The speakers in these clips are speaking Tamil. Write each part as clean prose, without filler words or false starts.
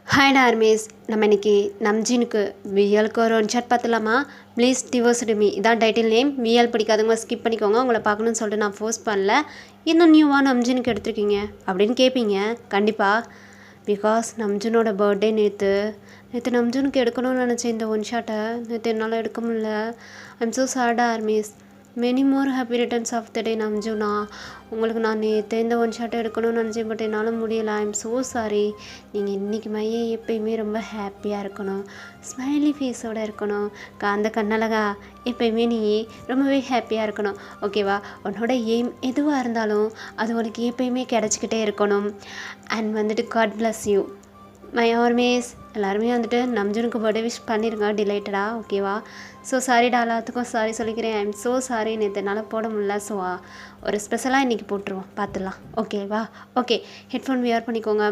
ஹாய் டார்மேஸ், நம்ம இன்னைக்கு நம்ஜினுக்கு வியலுக்கு ஒரு ஒன் ஷாட் பார்த்துலாமா? ப்ளீஸ் டிவோர்ஸ் மீ இதான் டைட்டில் நேம். வியல் பிடிக்காதவங்க ஸ்கிப் பண்ணிக்கோங்க. உங்களை பார்க்கணுன்னு சொல்லிட்டு நான் ஃபோர்ஸ் பண்ணல. இன்னும் நியூவாக நம்ஜினுக்கு எடுத்திருக்கீங்க அப்படின்னு கேட்பீங்க. கண்டிப்பாக பிகாஸ் நம்ஜினோட பர்த்டே நேற்று நம்ஜினுக்கு எடுக்கணும்னு நினச்சேன். இந்த ஒன் ஷாட்டை நேற்று என்னால் எடுக்க முடியல. I'm so sad armies. Many more happy returns of the day நம்ஜுனா. உங்களுக்கு நான் நேற்று இந்த ஒன் ஷாட்டை எடுக்கணும்னு நினச்சேன், பட் என்னால் முடியலை. I'm so sorry. நீங்கள் இன்றைக்கி மையே எப்பயுமே ரொம்ப ஹாப்பியாக இருக்கணும், ஸ்மைலி ஃபேஸோடு இருக்கணும், அந்த கண்ணழகா எப்பயுமே நீ ரொம்பவே ஹாப்பியாக இருக்கணும். ஓகேவா? உன்னோட எய்ம் எதுவாக இருந்தாலும் அது உனக்கு எப்பயுமே கிடச்சிக்கிட்டே இருக்கணும். அண்ட் வந்துட்டு காட் பிளஸ் யூ மை ஆர்மேஸ். எல்லாருமே வந்துட்டு நம்ஜுனுக்கு பர்த்டே விஷ் பண்ணிருங்க டிலைட்டடா. ஓகேவா? ஸோ சாரிடா, எல்லாத்துக்கும் சாரி சொல்லிக்கிறேன். ஐம் ஸோ சாரி, நேற்று என்னால் போட முடியல. ஸோ ஒரு ஸ்பெஷலாக இன்றைக்கி போட்டுருவோம், பார்த்துடலாம். ஓகேவா? ஓகே, ஹெட்ஃபோன் வியர் பண்ணிக்கோங்க.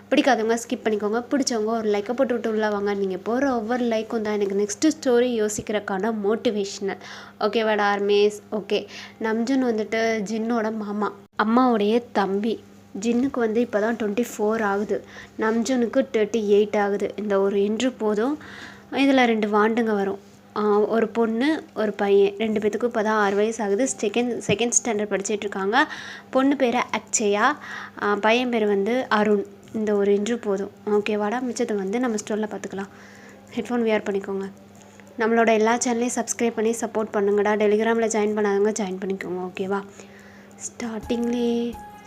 பிடிக்காதவங்க ஸ்கிப் பண்ணிக்கோங்க. பிடிச்சவங்க ஒரு லைக்கை போட்டு விட்டு உள்ள வாங்க. நீங்கள் போகிற ஒவ்வொரு லைக்கும் தான் எனக்கு நெக்ஸ்ட்டு ஸ்டோரி யோசிக்கிறதுக்கான மோட்டிவேஷ்னல். ஓகேவாடா ஆர்மேஸ்? ஓகே, நம்ஜுன் வந்துட்டு ஜின்னோட மாமா, அம்மாவுடைய தம்பி. ஜின்னுக்கு வந்து இப்போ தான் 24 ஆகுது, நம்ஜுனுக்கு 38 ஆகுது. இந்த ஒரு இன்று போதும். இதில் 2 வாண்டுங்க வரும், ஒரு பொண்ணு ஒரு பையன். 2 பேத்துக்கும் இப்போ தான் 6 வயசு ஆகுது. செகண்ட் ஸ்டாண்டர்ட் படிச்சிட்ருக்காங்க. பொண்ணு பேர் அக்ஷயா, பையன் பேர் வந்து அருண். இந்த ஒரு இன்று போதும். ஓகேவாடா? மிச்சத்தை வந்து நம்ம ஸ்டோரில் பார்த்துக்கலாம். ஹெட்ஃபோன் வியர் பண்ணிக்கோங்க. நம்மளோட எல்லா சேனலையும் சப்ஸ்கிரைப் பண்ணி சப்போர்ட் பண்ணுங்கடா. டெலிகிராமில் ஜாயின் பண்ணாதவங்க ஜாயின் பண்ணிக்கோங்க. ஓகேவா? ஸ்டார்டிங்லேயே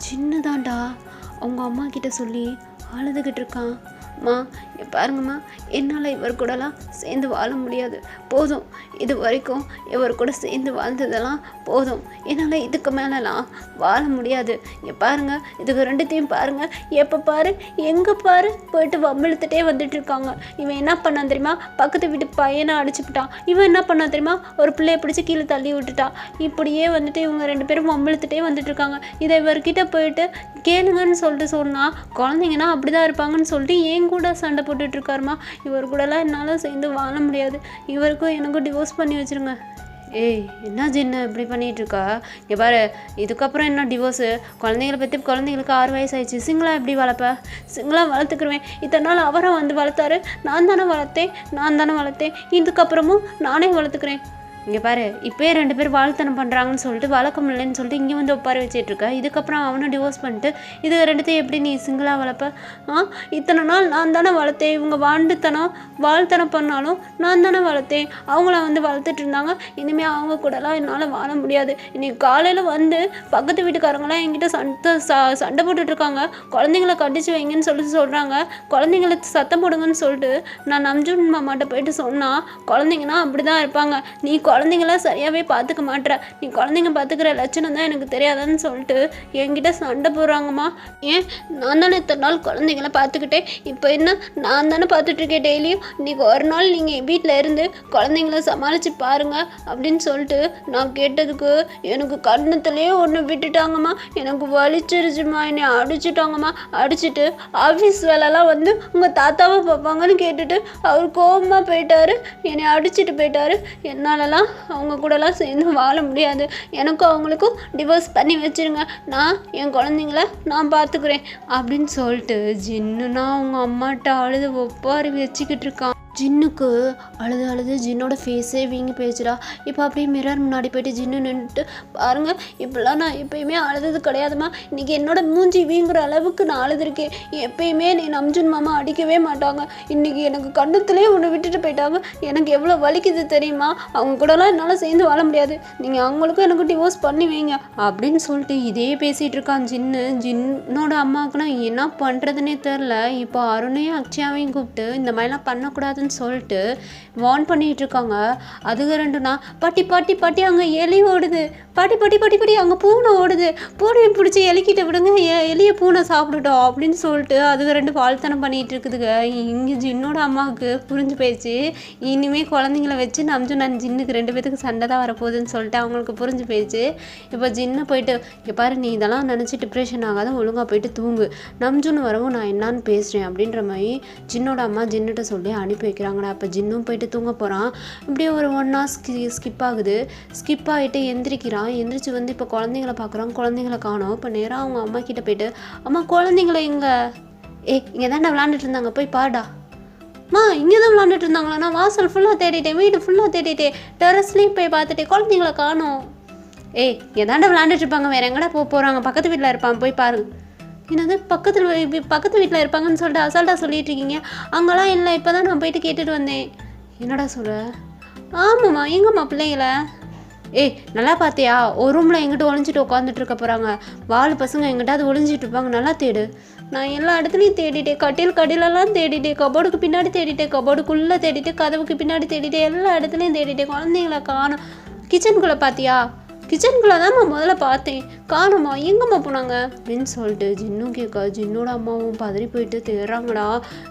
சின்னதாண்டா அவங்க அம்மா கிட்ட சொல்லி அழுதுகிட்டு இருக்கான். அம்மா பாருங்கம்மா, என்னால் இவர் கூடலாம் சேர்ந்து வாழ முடியாது, போதும். இது வரைக்கும் இவர் கூட சேர்ந்து வாழ்ந்ததெல்லாம் போதும், என்னால் இதுக்கு மேலெலாம் வாழ முடியாது. இங்கே பாருங்கள், இதுக்கு 2த்தையும் பாருங்கள், எப்போ பாரு எங்கே பாரு போயிட்டு வம்பிழுத்துட்டே வந்துட்டு இருக்காங்க. இவன் என்ன பண்ணான் தெரியுமா? பக்கத்து வீட்டு பையனை அடிச்சுக்கிட்டான். இவன் என்ன பண்ணான் தெரியுமா? ஒரு பிள்ளைய பிடிச்சி கீழே தள்ளி விட்டுட்டான். இப்படியே வந்துட்டு இவங்க 2 பேரும் வம்பிழுத்துட்டே வந்துட்டு இருக்காங்க. இதை இவர்கிட்ட போயிட்டு கேளுங்கன்னு சொல்லிட்டு சொன்னால், குழந்தைங்கன்னா அப்படி தான் இருப்பாங்கன்னு சொல்லிட்டு என் கூட சண்டை போட்டுட்டு இருக்காருமா. இவர் கூடலாம் என்னால் சேர்ந்து வாழ முடியாது, இவருக்கும் எனக்கும் டிவோர்ஸ் பண்ணி வச்சுருங்க. ஏய், என்ன ஜின்னு இப்படி பண்ணிகிட்ருக்கா? இங்கே பாரு, இதுக்கப்புறம் என்ன டிவோர்ஸு? குழந்தைங்களை பற்றி குழந்தைங்களுக்கு 6 வயசு ஆயிடுச்சு. சிங்கிளாக எப்படி வளர்ப்ப? சிங்கிளாக வளர்த்துக்குருவேன். இத்தனை நாள் அவரை வந்து வளர்த்தாரு, நான் தானே வளர்த்தேன். இதுக்கப்புறமும் நானே வளர்த்துக்கிறேன். இங்கே பாரு, இப்போயே 2 பேர் வாழ்த்தனம் பண்ணுறாங்கன்னு சொல்லிட்டு வளர்க்க முடியலன்னு சொல்லிட்டு இங்கே வந்து உட்கார வச்சிட்ருக்க. இதுக்கப்புறம் அவனை டிவோர்ஸ் பண்ணிட்டு இது 2த்தையும் எப்படி நீ சிங்கிளாக வளர்ப்ப? இத்தனை நாள் நான் தானே வளர்த்தேன். இவங்க வாழ்த்தனம் பண்ணாலும் நான் தானே வளர்த்தேன். அவங்கள வந்து வளர்த்துட்டு இருந்தாங்க. இனிமேல் அவங்க கூடலாம் என்னால் வாழ முடியாது. இன்றைக்கி காலையில் வந்து பக்கத்து வீட்டுக்காரங்களாம் என்கிட்ட சண்டை போட்டுட்ருக்காங்க. குழந்தைங்கள கண்டிச்சு வைங்கன்னு சொல்கிறாங்க. குழந்தைங்கள சத்தம் போடுங்கன்னு சொல்லிட்டு நான் நம்ஜுன் மாமாட்ட போயிட்டு சொன்னால், குழந்தைங்கன்னா அப்படி தான் இருப்பாங்க, நீ குழந்தைங்களாம் சரியாகவே பார்த்துக்க மாட்டேற, நீ குழந்தைங்க பார்த்துக்கிற லட்சணம் தான் எனக்கு தெரியாதான்னு சொல்லிட்டு என்கிட்ட சண்டை போடுறாங்கம்மா. ஏன், நான் தானே இத்தனை நாள் குழந்தைங்கள பார்த்துக்கிட்டேன், இப்போ என்ன நான் தானே பார்த்துட்ருக்கேன் டெய்லியும். இன்றைக்கி ஒரு நாள் நீங்கள் வீட்டில் இருந்து குழந்தைங்கள சமாளித்து பாருங்க அப்படின்னு சொல்லிட்டு நான் கேட்டதுக்கு எனக்கு கண்ணத்துலேயே ஒன்று விட்டுட்டாங்கம்மா. எனக்கு வலிச்சிருச்சுமா, என்னை அடிச்சுட்டாங்கம்மா. அடிச்சுட்டு ஆஃபீஸ் வேலைலாம் வந்து உங்கள் தாத்தாவை பார்ப்பாங்கன்னு கேட்டுட்டு அவர் கோபமாக போயிட்டாரு, என்னை அடிச்சுட்டு போயிட்டாரு. என்னாலலாம் அவங்க கூடலாம் சேர்ந்து வாழ முடியாது, எனக்கும் அவங்களுக்கும் டிவோர்ஸ் பண்ணி வச்சுருங்க, நான் என் குழந்தைங்கள நான் பார்த்துக்கிறேன் அப்படின்னு சொல்லிட்டு ஜின்னுனா அவங்க அம்மாட்ட அழுது ஒப்பாரி வச்சுக்கிட்டு இருக்கான். ஜின்னுக்கு அழுது ஜின்னோட ஃபேஸே வீங்கி போயிடுச்சுடா. இப்போ அப்படியே மிரர் முன்னாடி போயிட்டு ஜின்னு நின்றுட்டு, பாருங்கள், இப்போலாம் நான் எப்பயுமே அழுது கிடையாதுமா, இன்றைக்கி என்னோட மூஞ்சி வீங்குற அளவுக்கு நான் அழுதுருக்கேன். எப்பயுமே நீ நம்ஜுன் மாமா அடிக்கவே மாட்டாங்க, இன்றைக்கி எனக்கு கண்ணத்துலேயே ஒன்று விட்டுட்டு போயிட்டாங்க. எனக்கு எவ்வளோ வலிக்குது தெரியுமா? அவங்க கூடலாம் என்னால் சேர்ந்து வாழ முடியாது, நீங்கள் அவங்களுக்கும் எனக்கு டிவோர்ஸ் பண்ணி வைங்க அப்படின்னு சொல்லிட்டு இதே பேசிகிட்டு இருக்கான் ஜின்னு. ஜின்னோட அம்மாவுக்கு நான் என்ன பண்ணுறதுனே தெரில. இப்போ அருணையும் அக்ஷயாவையும் கூப்பிட்டு இந்த மாதிரிலாம் பண்ணக்கூடாது சொல்லிட்டு வார்ன் பண்ணிட்டு இருக்காங்க. அதுக்கு 2 பாட்டி அங்கே எலி ஓடுது, பாட்டி அங்கே பூனை ஓடுது, பூனையை பிடிச்சி எலிக்கிட்ட விடுங்க, எலியை பூனை சாப்பிட்டுட்டோம் அப்படின்னு சொல்லிட்டு அதுக்கு 2 வாழ்த்தனம் பண்ணிட்டு இருக்குதுங்க. இங்கே ஜின்னோட அம்மாவுக்கு புரிஞ்சு போயிடுச்சு, இனிமேல் குழந்தைங்கள வச்சு நான் ஜின்னுக்கு 2 பேத்துக்கு சண்டை தான் வரப்போகுதுன்னு சொல்லிட்டு அவங்களுக்கு புரிஞ்சு போயிடுச்சு. இப்போ ஜின்னை போயிட்டு, இங்கே பாரு, நீ இதெல்லாம் நினச்சி டிப்ரெஷன் ஆகாத, ஒழுங்காக போயிட்டு தூங்கு, நம்ஜுன்னு வரவும் நான் என்னான்னு பேசுகிறேன் அப்படின்ற மாதிரி ஜின்னோட அம்மா ஜின்னுட்ட சொல்லி அனுப்பி வைக்கிறாங்கடா. அப்போ ஜின்னும் போயிட்டு தூங்க போகிறான். இப்படியே ஒரு 1 hour ஸ்கிப் ஆகுது. ஸ்கிப் ஆகிட்டு எந்திரிக்கிறான். எந்திரிச்சு வந்து இப்போ குழந்தைங்கள பார்க்குறான். குழந்தைங்கள காணோம். இப்போ நேராக அவங்க அம்மா கிட்ட போயிட்டு, அம்மா குழந்தைங்கள எங்கே இங்கே தாண்டா விளாண்டுட்டு இருந்தாங்க போய் பாருடா. இங்கே தான் விளாண்டுட்டு இருந்தாங்களா? நான் வாசல் ஃபுல்லாக தேடிட்டேன், வீடு ஃபுல்லாக தேடிட்டேன், டெரஸ்லேயும் போய் பார்த்துட்டேன், குழந்தைங்கள காணோம். இங்கே தாண்டா விளாண்டுட்டு இருப்பாங்க, வேறு எங்கடா போகிறாங்க, பக்கத்து வீட்டில் இருப்பான் போய் பாருங்க. என்னது பக்கத்து வீட்டில் இருப்பாங்கன்னு சொல்லிட்டு அசால்ட்டாக சொல்லிட்டு இருக்கீங்க? அங்கெல்லாம் இல்லை, இப்போ தான் நான் போயிட்டு கேட்டுட்டு வந்தேன். என்னடா சொல்ல? ஆமாம்மா, எங்கம்மா பிள்ளைங்கள? நல்லா பார்த்தியா? ஒரு ரூமில் எங்கிட்ட ஒளிஞ்சிட்டு உட்காந்துட்டு இருக்க போகிறாங்க. 4 பசங்க எங்கிட்டாவது ஒளிஞ்சிட்டு இருப்பாங்க, நல்லா தேடு. நான் எல்லா இடத்துலையும் தேடிட்டேன், கட்டிலெல்லாம் தேடிட்டேன், கபோர்டுக்கு பின்னாடி தேடிட்டேன், கபோர்டுக்குள்ளே தேடிட்டேன், கதவுக்கு பின்னாடி தேடிட்டேன், எல்லா இடத்துலையும் தேடிட்டேன், குழந்தைங்கள காணோம். கிச்சனுக்குள்ளே பார்த்தியா? கிச்சனுக்குள்ளே தான் முதல்ல பார்த்தேன், காணுமா, எங்கம்மா போனாங்க அப்படின்னு சொல்லிட்டு ஜின்னும் கேட்க ஜின்னோட அம்மாவும் பதறி போயிட்டு தேடுறாங்கடா.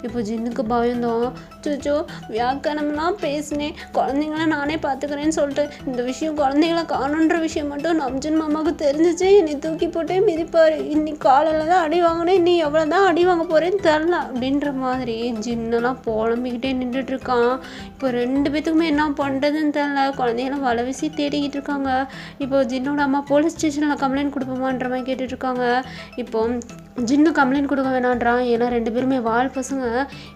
இப்போ ஜின்னுக்கு பயந்தோம். சோச்சோ வியாக்கியானம்லாம் பேசினேன், குழந்தைங்கள நானே பார்த்துக்கிறேன்னு சொல்லிட்டு இந்த விஷயம் குழந்தைங்கள காணுன்ற விஷயம் மட்டும் நம்ஜன் மாமாவுக்கு தெரிஞ்சிச்சு, என்னை தூக்கி போட்டே மிதிப்பார். இன்னைக்கு காலையில் தான் அடி வாங்கினேன், இன்னி எவ்வளோ தான் அடி வாங்க போகிறேன்னு தெரில அப்படின்ற மாதிரி ஜின்னெல்லாம் புலம்பிக்கிட்டே நின்றுட்டுருக்கான். இப்போ 2 பேத்துக்குமே என்ன பண்ணுறதுன்னு தெரில, குழந்தைங்களாம் வலை வீசி தேடிக்கிட்டு இருக்காங்க. இப்போ ஜின்னோட அம்மா போலீஸ் ஸ்டேஷனில் கம்ப்ளைண்ட் கொடுப்போமான்ற மாதிரி கேட்டுட்ருக்காங்க. இப்போ ஜின்னு கம்ப்ளைண்ட் கொடுக்க வேணான்றான், ஏன்னா 2 பேருமே வால் பசங்க,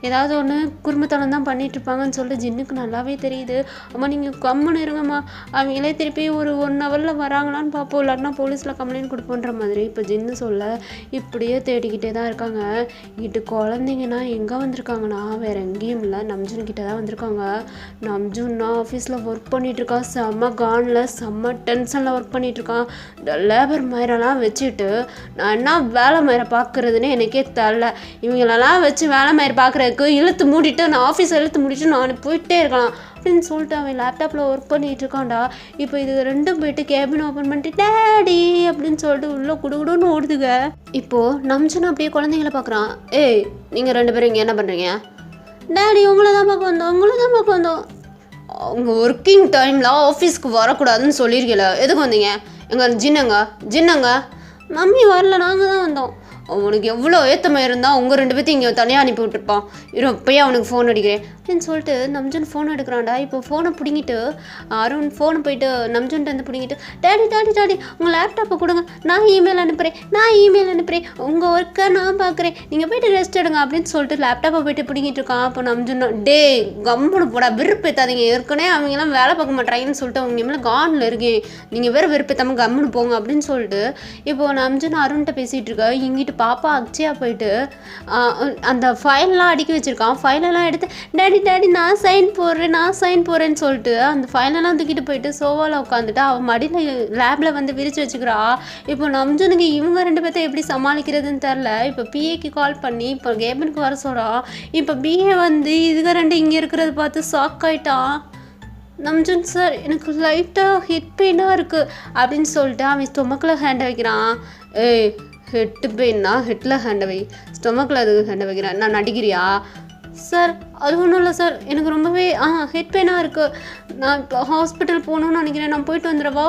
ஏதாவது ஒன்று குறும்புத்தனம் தான் பண்ணிகிட்ருப்பாங்கன்னு சொல்லிட்டு ஜின்னுக்கு நல்லாவே தெரியுது. அம்மா நீங்கள் கம்முன்னு இருங்கம்மா, அவங்களே திருப்பி ஒரு 1 ஹவரில் வராங்களான்னு பார்ப்போம், இல்லாட்டினா போலீஸில் கம்ப்ளைண்ட் கொடுப்போன்ற மாதிரி இப்போ ஜின்னு சொல்ல இப்படியே தேடிக்கிட்டே தான் இருக்காங்க. இங்கிட்டு குழந்தைங்கன்னா எங்கே வந்திருக்காங்கன்னா வேறு எங்கேயும் இல்லை, நம்ஜுன்கிட்ட தான் வந்திருக்காங்க. நம்ஜுன்னா ஆஃபீஸில் ஒர்க் பண்ணிகிட்ருக்கா, செம்ம கானில் செம்ம டென்ஷனில் ஒர்க் பண்ணிகிட்ருக்கான். இந்த லேபர் மாதிரிலாம் வச்சுட்டு நான் என்ன வேலை மாதிரி பார்க்குறதுன்னு எனக்கே தெரில. இவங்களெல்லாம் வச்சு வேலை மாதிரி பார்க்குறதுக்கு இழுத்து மூடிட்டு நான் ஆஃபீஸை இழுத்து மூடிட்டு நான் போயிட்டே இருக்கலாம் அப்படின்னு சொல்லிட்டு அவன் லேப்டாப்பில் ஒர்க் பண்ணிகிட்டு இருக்கான்டா. இப்போ இது 2ம் போயிட்டு கேபின் ஓப்பன் பண்ணிட்டு டேடி அப்படின்னு சொல்லிட்டு உள்ளே குடுகுடுன்னு ஓடுதுங்க. இப்போது நம்ஜன் அப்படியே குழந்தைங்கள பார்க்குறான். நீங்கள் 2 பேரும் இங்கே என்ன பண்ணுறீங்க? டேடி உங்களை தான் பார்க்க வந்தோம். அவங்க ஒர்க்கிங் டைமில் ஆஃபீஸ்க்கு வரக்கூடாதுன்னு சொல்லியிருக்கல, எதுக்கு வந்தீங்க? எங்கள் ஜின்னங்க மம்மி வரல, நாங்கள் தான் வந்தோம். அவனுக்கு எவ்வளோ ஏத்தமாக இருந்தால் உங்கள் 2 பேர்த்தையும் இங்கே தனியாக அனுப்பி விட்டுருப்பான். இப்போயே அவனுக்கு ஃபோன் அடிக்கிறேன் அப்படின்னு சொல்லிட்டு நம்ஜன் ஃபோன் எடுக்கிறான்டா. இப்போ ஃபோனை பிடிங்கிட்டு அருண் ஃபோனை போயிட்டு நம்ஜன்ட்டு பிடிங்கிட்டு டாடி உங்கள் லேப்டாப்பை கொடுங்க, நான் இமெயில் அனுப்புகிறேன், உங்கள் ஒர்க்கை நான் பார்க்குறேன், நீங்கள் போய்ட்டு ரெஸ்ட் எடுங்க அப்படின்னு சொல்லிட்டு லேப்டாப்பை போய்ட்டு பிடிங்கிட்டு இருக்கான். அப்போ நம்ஜன் கம்முன்னு போடா, விருப்பேத்தாதீங்க, ஏற்கனவே அவங்கெல்லாம் வேலை பார்க்க மாட்டாங்கன்னு சொல்லிட்டு அவங்க மேலே கானில் இருக்கேன், நீங்கள் வேறு விருப்பத்தாமல் கம்முன்னு போங்க அப்படின்னு சொல்லிட்டு இப்போ நம்ஜன் அருண்கிட்ட பேசிகிட்டு இருக்க. இங்கிட்டு பாப்பா அக்ஷயா போயிட்டு அந்த ஃபைல்லாம் அடுக்கி வச்சுருக்கான். ஃபைலெல்லாம் எடுத்து டாடி நான் சைன் போடுறேன்னு சொல்லிட்டு அந்த ஃபைலெல்லாம் தூக்கிட்டு போயிட்டு சோஃபாவில் உட்காந்துட்டு அவன் மடியில் லேபில் வந்து விரித்து வச்சுக்கிறா. இப்போ நம்ஜனுக்கு இவங்க 2 பேர்த்த எப்படி சமாளிக்கிறதுன்னு தெரில. இப்போ பிஏக்கு கால் பண்ணி இப்போ கேபினுக்கு வர சொல்கிறான். இப்போ பிஏ வந்து இதுக 2 இங்கே இருக்கிறத பார்த்து ஷாக் ஆகிட்டான். நம்ஜன் சார் எனக்கு லைட்டாக ஹெட் பெயினாக இருக்குது அப்படின்னு சொல்லிட்டு அவன் ஸ்டொமக்கில் ஹேண்டை வைக்கிறான். ஹெட் பெயின்னா ஹெட்டில் ஹேண்டை வை, ஸ்டொமக்கில் அது ஹேண்டை வைக்கிறேன், நான் நடிக்கிறியா? சார் அது ஒன்றும் இல்லை சார், எனக்கு ரொம்பவே ஹெட் பெயினாக இருக்குது, நான் இப்போ ஹாஸ்பிட்டல் போகணுன்னு நினைக்கிறேன், நான் போயிட்டு வந்துடுவா?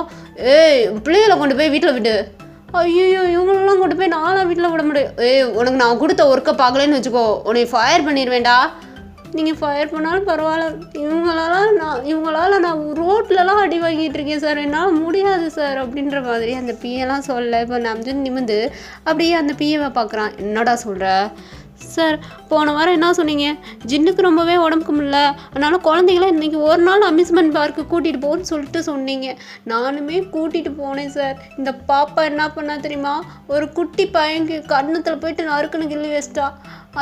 பிள்ளைகளை கொண்டு போய் வீட்டில் விடு. ஐயோ இவங்களெல்லாம் கொண்டு போய் நான்லாம் வீட்டில் விட முடியும். உனக்கு நான் கொடுத்த ஒர்க்கை பார்க்கலன்னு வச்சுக்கோ, உன்னை ஃபயர் பண்ணிடுவேண்டா. நீங்கள் ஃபயர் பண்ணாலும் பரவாயில்ல, இவங்களால நான் ரோட்லலாம் அடி வாங்கிட்டு இருக்கேன் சார், என்னால் முடியாது சார் அப்படின்ற மாதிரி அந்த பிஏலாம் சொல்ல. இப்போ நம்ஜன் நிமிந்து அப்படியே அந்த பிஏவை பார்க்குறான். என்னடா சொல்கிற? சார் போன வாரம் என்ன சொன்னீங்க, ஜின்னுக்கு ரொம்பவே உடம்புக்கு முடியல, அதனால் குழந்தைங்களாம் இன்றைக்கி ஒரு நாள் அம்யூஸ்மெண்ட் பார்க்கு கூட்டிகிட்டு போன்னு சொல்லிட்டு சொன்னீங்க. நானுமே கூட்டிகிட்டு போனேன் சார். இந்த பாப்பா என்ன பண்ணா தெரியுமா, ஒரு குட்டி பையன் கண்ணத்தில் போயிட்டு நறுக்குன்னு கிள்ளி வச்சிட்டா.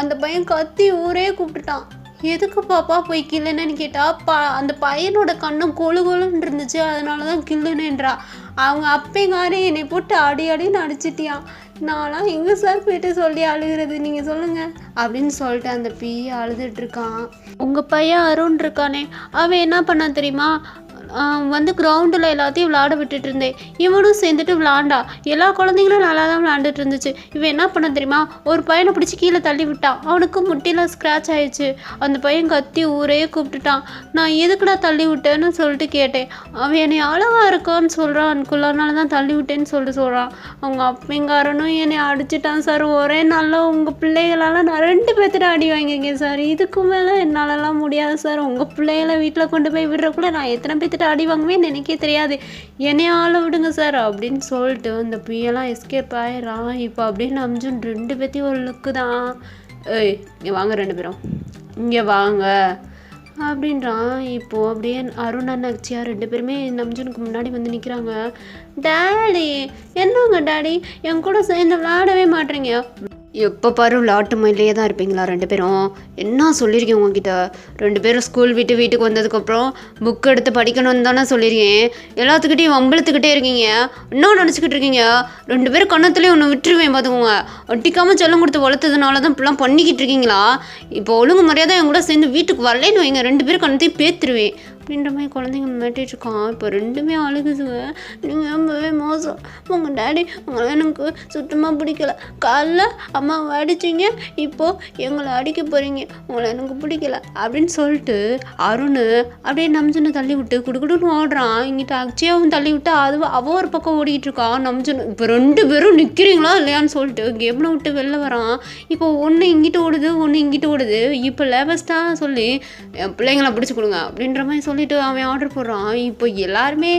அந்த பையன் கத்தி ஊரே கூப்பிட்டுட்டான். எதுக்கு பாப்பா போய் கில்லுன்னு கேட்டால் அந்த பையனோட கண்ணும் கொழுன்னு இருந்துச்சு, அதனால தான் கில்லுன்னுன்றா. அவங்க அப்பேங்காரே என்னை போட்டு அடின்னு அடிச்சிட்டியான். நான்லாம் எங்கே சார் போயிட்டு சொல்லி அழுகிறது, நீங்கள் சொல்லுங்கள் அப்படின்னு சொல்லிட்டு அந்த பிஏ அழுதுட்ருக்கான். உங்கள் பையன் அருண் இருக்கானே, அவன் என்ன பண்ணா தெரியுமா, வந்து கிரவுண்டில் எல்லாத்தையும் விளாட விட்டுட்டு இருந்தேன், இவனும் சேர்ந்துட்டு விளாண்டா. எல்லா குழந்தைங்களும் நல்லா தான் விளாண்டுட்டு இருந்துச்சு. இவன் என்ன பண்ண தெரியுமா, ஒரு பையனை பிடிச்சி கீழே தள்ளி விட்டான். அவனுக்கு முட்டியில் ஸ்க்ராட்ச் ஆயிடுச்சு. அந்த பையன் கத்தி ஊரையே கூப்பிட்டுட்டான். நான் எதுக்குடா தள்ளி விட்டேன்னு சொல்லிட்டு கேட்டேன். அவன் என்னை அழகாக இருக்கான்னு சொல்கிறான், அதுக்குள்ளனால தான் தள்ளி விட்டேன்னு சொல்லிட்டு சொல்கிறான். அவங்க அப்பங்காரனும் என்னை அடிச்சிட்டான் சார். ஒரே நாளில் உங்கள் பிள்ளைகளால் நான் 2 பேர்த்திட்ட அடி வாங்கியிருக்கேன் சார். இதுக்கு மேலே என்னாலலாம் முடியாது சார். உங்கள் பிள்ளைகளை வீட்டில் கொண்டு போய் விடுறக்குள்ள நான் எத்தனை பேர்த்திட்ட அடி வாங்குவேன்னு எனக்கே தெரியாது, என்னைய ஆள விடுங்க சார் அப்படின்னு சொல்லிட்டு அந்த பியெல்லாம் எஸ்கேப் ஆயிடுறான். இப்போ அப்படின்னு நம்ஜன் 2 பேர்த்தையும் ஒரு லுக்கு தான். ஏய் இங்கே வாங்க 2 பேரும், இங்கே வாங்க அப்படின்றான். இப்போது அப்படியே அருண் அண்ணாச்சியா 2 பேருமே நம்ஜனுக்கு முன்னாடி வந்து நிற்கிறாங்க. டேடி என்னங்க டேடி என் கூட சேர்ந்து விளையாடவே மாட்டேறீங்க, எப்போ பாரு விளையாட்டு மயிலே தான் இருப்பீங்களா 2 பேரும்? என்ன சொல்லியிருக்கேன் உங்ககிட்ட? 2 பேரும் ஸ்கூல் விட்டு வீட்டுக்கு வந்ததுக்கப்புறம் புக் எடுத்து படிக்கணும்னு தானே சொல்லியிருக்கேன். எல்லாத்துக்கிட்டையும் வம்பளத்துக்கிட்டே இருக்கீங்க. இன்னும் நினச்சிக்கிட்டு இருக்கீங்க 2 பேரும் கண்ணத்துலேயும் ஒன்று விட்டுருவேன் பார்த்துக்கோங்க. ஒட்டிக்காமல் செல்லம் கொடுத்து வளர்த்ததுனால தான் இப்படிலாம் பண்ணிக்கிட்டு இருக்கீங்களா? இப்போ ஒழுங்கு மரியாதை என் கூட சேர்ந்து வீட்டுக்கு வரலேன்னு வைங்க, 2 பேரும் கண்ணத்தையும் பேத்துருவேன் அப்படின்ற மாதிரி குழந்தைங்க மிரட்டிகிட்ருக்கான். இப்போ 2மே அழுகுதுங்க. நீங்கள் ரொம்பவே மோசம், உங்கள் டேடி உங்களை எனக்கு சுத்தமாக பிடிக்கல, காலைல அம்மாவை அடிச்சிங்க, இப்போது எங்களை அடிக்க போகிறீங்க, உங்களை எனக்கு பிடிக்கல அப்படின்னு சொல்லிட்டு அருண் அப்படியே நம்ஜனை தள்ளி விட்டு குடுக்குடுன்னு ஓடுறான். இங்கிட்ட அக்ஷயாவும் தள்ளி விட்டு அவ ஒரு பக்கம் ஓடிக்கிட்டு இருக்கான். நம்ஜன் இப்போ 2 பேரும் நிற்கிறீங்களா இல்லையான்னு சொல்லிட்டு கேம்ல விட்டு வெளில வரான். இப்போ ஒன்று இங்கிட்டு ஓடுது, ஒன்று இங்கிட்டு ஓடுது. இப்போ லேபஸ்டாக சொல்லி பிள்ளைங்களை பிடிச்சி கொடுங்க அப்படின்ற மாதிரி சொல்லிட்டு அவன் ஆர்டர் போடுறான். இப்போ எல்லாருமே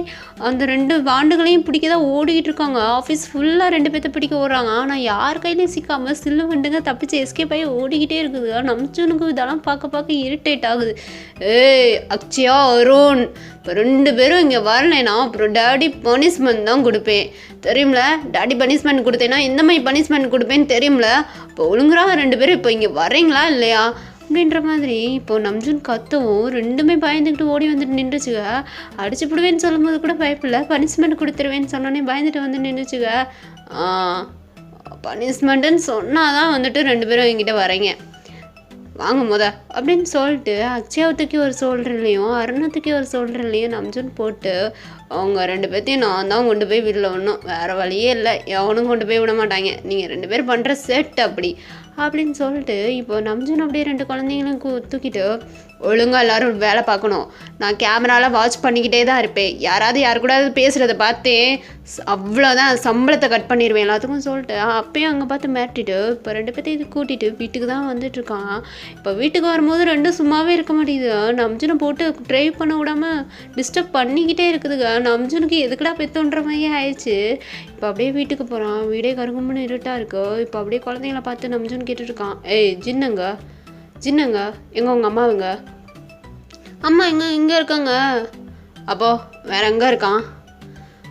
அந்த 2 வாண்டுகளையும் பிடிக்க தான் ஓடிக்கிட்டு இருக்காங்க. ஆஃபீஸ் ஃபுல்லாக 2 பேர்த்த பிடிக்க ஓடுறாங்க. ஆனால் யார் கையிலையும் சிக்காமல் சில்லு வண்டுங்க தப்பிச்சு எஸ்கேப் ஆகி ஓடிக்கிட்டே இருக்குது. நம்ஜனுக்கு இதெல்லாம் பார்க்க இரிட்டேட் ஆகுது. ஏய் அக்ஷயா அருண், இப்போ 2 பேரும் இங்கே வரலைன்னா அப்புறம் டேடி பனிஷ்மெண்ட் தான் கொடுப்பேன் தெரியும்ல. டேடி பனிஷ்மெண்ட் கொடுத்தேன்னா இந்த மாதிரி பனிஷ்மெண்ட் கொடுப்பேன்னு தெரியும்ல. இப்போ ஒழுங்குறாக 2 பேரும் இப்போ இங்கே வரீங்களா இல்லையா அப்படின்ற மாதிரி இப்போது நம்ஜன் கத்தவும் 2மே பயந்துக்கிட்டு ஓடி வந்துட்டு நின்றுச்சுங்க. அடிச்சு விடுவேன்னு சொல்லும் போது கூட பயப்பில்லை, பனிஷ்மெண்ட் கொடுத்துருவேன்னு சொன்னோன்னே பயந்துட்டு வந்து நின்றுச்சுங்க. பனிஷ்மெண்ட்டுன்னு சொன்னால் தான் வந்துட்டு 2 பேரும் என்கிட்ட வரீங்க, வாங்க அப்படின்னு சொல்லிட்டு அக்ஷயாவத்துக்கு ஒரு சோல்டர்லையும் அருணத்துக்கு ஒரு சோல்டர்லையும் நம்ஜன் போட்டு அவங்க 2 பேர்த்தையும் நான் தான் கொண்டு போய் வீட்டில் விடணும், வேறு வழியே இல்லை, எவனும் கொண்டு போய் விட மாட்டாங்க, நீங்கள் 2 பேர் பண்ணுற செட் அப்படின்னு சொல்லிட்டு இப்போ நம்ஜன் அப்படியே 2 குழந்தைங்களும் தூக்கிட்டு ஒழுங்காக எல்லோரும் வேலை பார்க்கணும், நான் கேமராவில் வாட்ச் பண்ணிக்கிட்டே தான் இருப்பேன், யாராவது யார் கூட பேசுகிறத பார்த்தேன் அவ்வளோதான் சம்பளத்தை கட் பண்ணிடுவேன் எல்லாத்துக்கும் சொல்லிட்டு அப்பயும் அங்கே பார்த்து மிரட்டிட்டு இப்போ 2 பேர்த்தையும் இது கூட்டிகிட்டு வீட்டுக்கு தான் வந்துட்டுருக்கான். இப்போ வீட்டுக்கு வரும்போது 2 சும்மாவே இருக்க மாட்டேங்குது. நம்ஜனை போட்டு ட்ரைவ் பண்ண விடாமல் டிஸ்டர்ப் பண்ணிக்கிட்டே இருக்குதுங்க. நம்ஜனுக்கு எதுக்குடா பெத்தோன்ற மாதிரியே ஆயிடுச்சு. இப்போ அப்படியே வீட்டுக்கு போகிறான். வீடே கருகும்புன்னு இருட்டாக இருக்கு. இப்போ அப்படியே குழந்தைங்கள பார்த்து நம்ஜன் கேட்டுட்ருக்கான். ஏய் ஜின்னுங்க எங்கே உங்கள் அம்மாவுங்க? அம்மா இங்கே இருக்காங்க. அப்போ வேற எங்கே இருக்கான்?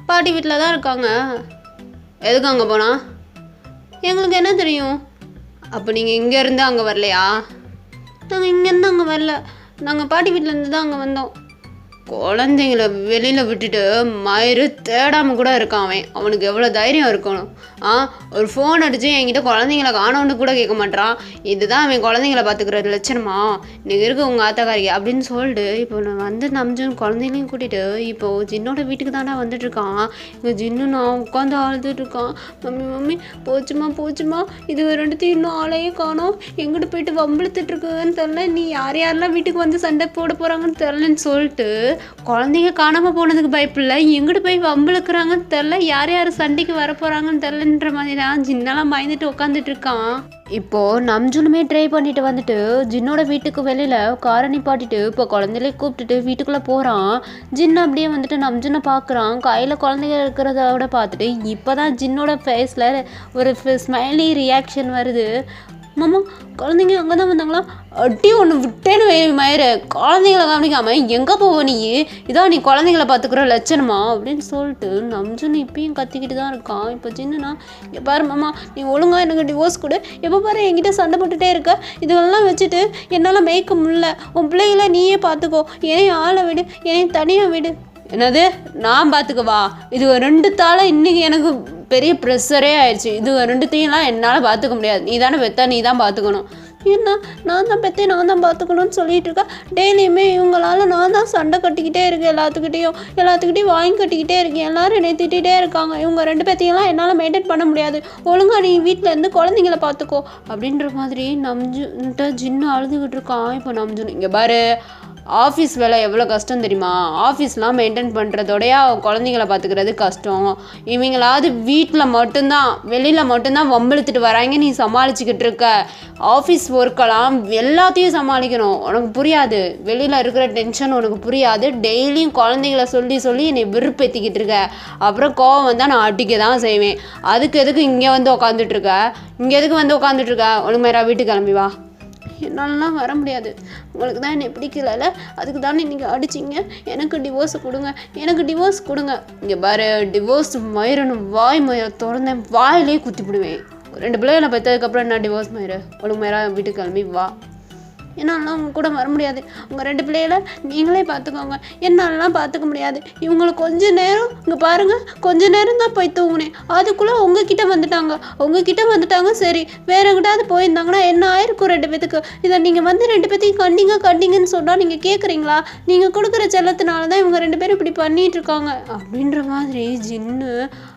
பாட்டி வீட்டில் தான் இருக்காங்க. எதுக்கு அங்கே போனா? எங்களுக்கு என்ன தெரியும். அப்போ நீங்கள் இங்கேருந்து அங்கே வரலையா? நாங்கள் இங்கேருந்து அங்கே வரல, நாங்கள் பாட்டி வீட்டிலேருந்து தான் அங்கே வந்தோம். குழந்தைங்கள வெளியில் விட்டுட்டு மயிறு தேடாமல் கூட இருக்கான் அவனுக்கு எவ்வளோ தைரியம் இருக்கணும். ஒரு ஃபோன் அடித்து என்கிட்ட குழந்தைங்கள காணோன்னு கூட கேட்க மாட்டான். இதுதான் அவன் குழந்தைங்கள பார்த்துக்கிறது லட்சணமா? இன்றைக்கி இருக்கு உங்கள் ஆத்தாக்காரிக்கு அப்படின்னு சொல்லிட்டு இப்போ நான் வந்து நம்ஜன் குழந்தைங்களையும் கூட்டிகிட்டு இப்போது ஜின்னோட வீட்டுக்கு தானே வந்துட்டுருக்கான். இங்கே ஜின்னு நான் உட்காந்து அழுதுட்டுருக்கான். மம்மி போச்சுமா இது 2த்தையும் இன்னும் ஆளையே காணோம், எங்கிட்ட போயிட்டு வம்பிழுத்துட்ருக்குன்னு தெரில, நீ யாரெல்லாம் வீட்டுக்கு வந்து சண்டை போட போகிறாங்கன்னு தெரிலன்னு சொல்லிட்டு குழந்தைங்க காணாமல் போனதுக்கு பயப்பில்லை, எங்கிட்ட போய் வம்பிழுக்கிறாங்கன்னு தெரில, யார் சண்டைக்கு வர போகிறாங்கன்னு தெரிலன்ற மாதிரி தான் ஜின்னெல்லாம் பயந்துட்டு உட்காந்துட்டு இருக்கான். இப்போது நம்ஜுனுமே ட்ரை பண்ணிட்டு வந்துட்டு ஜின்னோட வீட்டுக்கு வெளியில் காரை நிப்பாட்டிட்டு இப்போ குழந்தையிலே கூப்பிட்டுட்டு வீட்டுக்குள்ளே போகிறான். ஜின்னு அப்படியே வந்துட்டு நம்ஜுனை பார்க்குறான். கையில் குழந்தைங்க இருக்கிறதோட பார்த்துட்டு இப்போ தான் ஜின்னோட ஃபேஸில் ஒரு ஸ்மைலி ரியாக்ஷன் வருது. மாமா குழந்தைங்க அங்கே தான் வந்தாங்களா? அட்டி ஒன்று விட்டேன்னு மயிறு, குழந்தைங்கள கவனிக்காமல் எங்கே போவ நீ? இதான் நீ குழந்தைங்கள பார்த்துக்குற லட்சணமா அப்படின்னு சொல்லிட்டு நம்ஜன் இப்பயும் கத்திக்கிட்டு தான் இருக்கான். இப்போ சின்னனா இங்கே பாரு மாமா, நீ ஒழுங்காக எனக்கு டிவோர்ஸ் கொடு, எப்போ பாரு என்கிட்ட சண்டை போட்டுகிட்டே இருக்க, இதெல்லாம் வச்சுட்டு என்னால் மேய்க்க முடியல, உன் பிள்ளைகளை நீயே பார்த்துக்கோ, ஏன் ஆளை விடு, ஏன் தனியாக விடு. என்னது நான் பார்த்துக்கவா? இது 2 தாளை இன்றைக்கி எனக்கு பெரிய ப்ரெஷரே ஆயிடுச்சு. இது 2த்தையும்லாம் என்னால் பார்த்துக்க முடியாது, நீ தானே பெத்தா, நீ தான் பார்த்துக்கணும். என்ன நான் தான் பெற்றேன், நான் தான் பார்த்துக்கணும்னு சொல்லிட்டு இருக்கேன். டெய்லியுமே இவங்களால் நான் தான் சண்டை கட்டிக்கிட்டே இருக்கேன், எல்லாத்துக்கிட்டையும் வாங்கி கட்டிக்கிட்டே இருக்கேன், எல்லோரும் என்னை திட்டிகிட்டே இருக்காங்க. இவங்க 2 பேர்த்தையெல்லாம் என்னால் மெயின்டைன் பண்ண முடியாது, ஒழுங்காக நீ வீட்டில் இருந்து குழந்தைங்கள பார்த்துக்கோ அப்படின்ற மாதிரி நம்ஜுன்ட்ட ஜின்னு அழுதுகிட்டு இருக்கான். இப்போ நம்ஜுன் இங்கே பாரு, ஆஃபீஸ் வேலை எவ்வளோ கஷ்டம் தெரியுமா? ஆஃபீஸ்லாம் மெயின்டைன் பண்ணுறதோடையா குழந்தைங்கள பார்த்துக்கிறது கஷ்டம். இவங்களாவது வீட்டில் மட்டும்தான் வெளியில் மட்டும்தான் வம்பிழுத்துட்டு வராங்க, நீ சமாளிச்சுக்கிட்டு இருக்க. ஆஃபீஸ் ஒர்க்கெல்லாம் எல்லாத்தையும் சமாளிக்கணும், உனக்கு புரியாது. வெளியில் இருக்கிற டென்ஷன் உனக்கு புரியாது. டெய்லியும் குழந்தைங்கள சொல்லி சொல்லி என்னை வெறுப்பேற்றிக்கிட்டு இருக்க. அப்புறம் கோவம் வந்தால் நான் அடிக்க தான் செய்வேன். அதுக்கு எதுக்கு இங்கே வந்து உட்காந்துட்ருக்க? இங்கே எதுக்கு வந்து உட்காந்துட்ருக்க? உனக்கு மேலே வீட்டுக்கு கிளம்பி வா. என்னாலலாம் வர முடியாது. உங்களுக்கு தான் என்னை பிடிக்கல, அதுக்கு தானே நீங்கள் அடிச்சிங்க. எனக்கு டிவோர்ஸ் கொடுங்க, எனக்கு டிவோர்ஸ் கொடுங்க. இங்கே பாரு, டிவோர்ஸ் மயிரணும் வாய் மயிரை திறந்தேன் வாயிலே குத்தி விடுவேன். 2 பிள்ளைகளை பெற்றதுக்கப்புறம் என்ன டிவோர்ஸ் மயிறு? ஒழுங்கு மேலே வீட்டுக்கு கிளம்பி வா. என்னாலலாம் உங்க கூட வர முடியாது. உங்கள் 2 பிள்ளைகளை நீங்களே பார்த்துக்கோங்க. என்னாலலாம் பார்த்துக்க முடியாது. இவங்களை கொஞ்ச நேரம் இங்கே பாருங்கள், கொஞ்ச நேரம் தான் போய் தூங்குனேன். அதுக்குள்ளே உங்ககிட்ட வந்துட்டாங்க. சரி, வேற எங்கிட்டாவது போயிருந்தாங்கன்னா என்ன ஆயிருக்கும் 2 பேத்துக்கு? இதை நீங்கள் வந்து 2 பேத்தையும் கண்டிங்கன்னு சொன்னால் நீங்கள் கேட்குறீங்களா? நீங்கள் கொடுக்குற செல்லத்தினால தான் இவங்க 2 பேரும் இப்படி பண்ணிட்டு இருக்காங்க அப்படின்ற மாதிரி ஜின்னு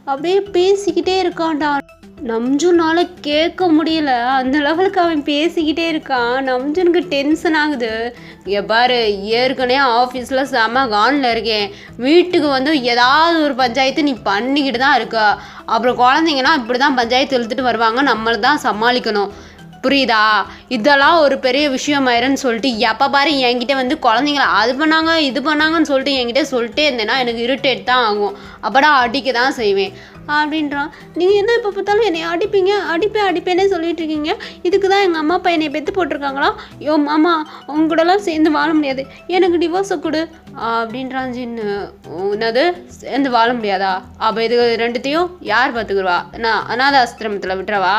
அப்படியே பேசிக்கிட்டே இருக்கான்டா. நம்ஜுனால் கேட்க முடியல, அந்த லெவலுக்கு அவன் பேசிக்கிட்டே இருக்கான். நம்ஜுனுக்கு டென்ஷன் ஆகுது. இங்கே பாரு, ஏற்கனவே ஆஃபீஸில் செம கானில் இருக்கேன். வீட்டுக்கு வந்து ஏதாவது ஒரு பஞ்சாயத்து நீ பண்ணிக்கிட்டு தான் இருக்க. அப்புறம் குழந்தைங்கன்னா இப்படி தான் பஞ்சாயத்து இழுத்துட்டு வருவாங்க, நம்மளை தான் சமாளிக்கணும். புரியுதா? இதெல்லாம் ஒரு பெரிய விஷயமாயிருன்னு சொல்லிட்டு எப்போ பாரு என்கிட்ட வந்து குழந்தைங்கள அது பண்ணாங்க இது பண்ணாங்கன்னு சொல்லிட்டு என்கிட்ட சொல்லிட்டே இருந்தேன்னா எனக்கு இரிட்டேட் தான் ஆகும். அப்படா அடிக்க தான் செய்வேன் அப்படின்றான். நீங்கள் என்ன இப்போ பார்த்தாலும் என்னை அடிப்பேனே சொல்லிட்டு இருக்கீங்க. இதுக்கு தான் எங்கள் அம்மா அப்பா என்னை பெற்று போட்டிருக்காங்களா? யோ மாமா, உங்க கூடலாம் சேர்ந்து வாழ முடியாது, எனக்கு டிவோர்ஸை கொடு அப்படின்றான் ஜின்னு. என்னது சேர்ந்து வாழ முடியாதா? அப்போ இது 2த்தையும் யார் பார்த்துக்குருவா? நான் அநாத ஆசிரமத்தில் விட்டுறவா?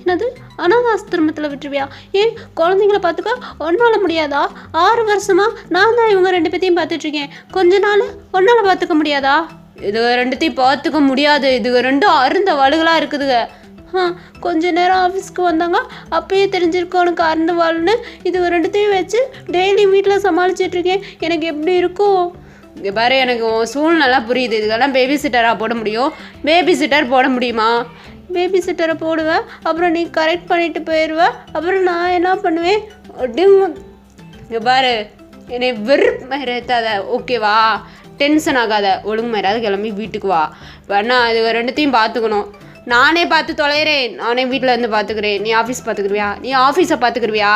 என்னது அநாத ஆசிரமத்தில் விட்டுருவியா? ஏன் குழந்தைங்கள பார்த்துக்க ஒன்றால் முடியாதா? 6 வருஷமா நான் தான் இவங்க 2 பேத்தையும் பார்த்துட்ருக்கேன். கொஞ்ச நாள் ஒன்றால் பார்த்துக்க முடியாதா? இது 2த்தையும் பார்த்துக்க முடியாது. இது 2 அருந்த வலுகளாக இருக்குதுங்க. கொஞ்ச நேரம் ஆஃபீஸ்க்கு வந்தாங்க, அப்பயே தெரிஞ்சிருக்கோம் உனக்கு அருந்த வாழுன்னு. இது 2த்தையும் வச்சு டெய்லி வீட்டில் சமாளிச்சிட்ருக்கேன். எனக்கு எப்படி இருக்கும்? இங்கே பாரு, எனக்கு உன் சூழ்நிலை புரியுது. இதுக்கெல்லாம் பேபி சிட்டராக போட முடியும்? பேபி சிட்டர் போட முடியுமா? பேபி சிட்டரை போடுவேன், அப்புறம் நீ கரெக்ட் பண்ணிட்டு போயிடுவேன். அப்புறம் நான் என்ன பண்ணுவேன்? இங்கே பாரு, என்னை வெறுப்பேத்தாத, ஓகேவா? டென்ஷன் ஆகாத, ஒழுங்கு மாதிரியாவது கிளம்பி வீட்டுக்கு வா. வேணா இது 2த்தையும் பார்த்துக்கணும். நானே பார்த்து தொலைகிறேன், நானே வீட்டில் இருந்து பார்த்துக்கிறேன். நீ ஆஃபீஸ் பார்த்துக்கிருவியா? நீ ஆஃபீஸை பார்த்துக்கிருவியா?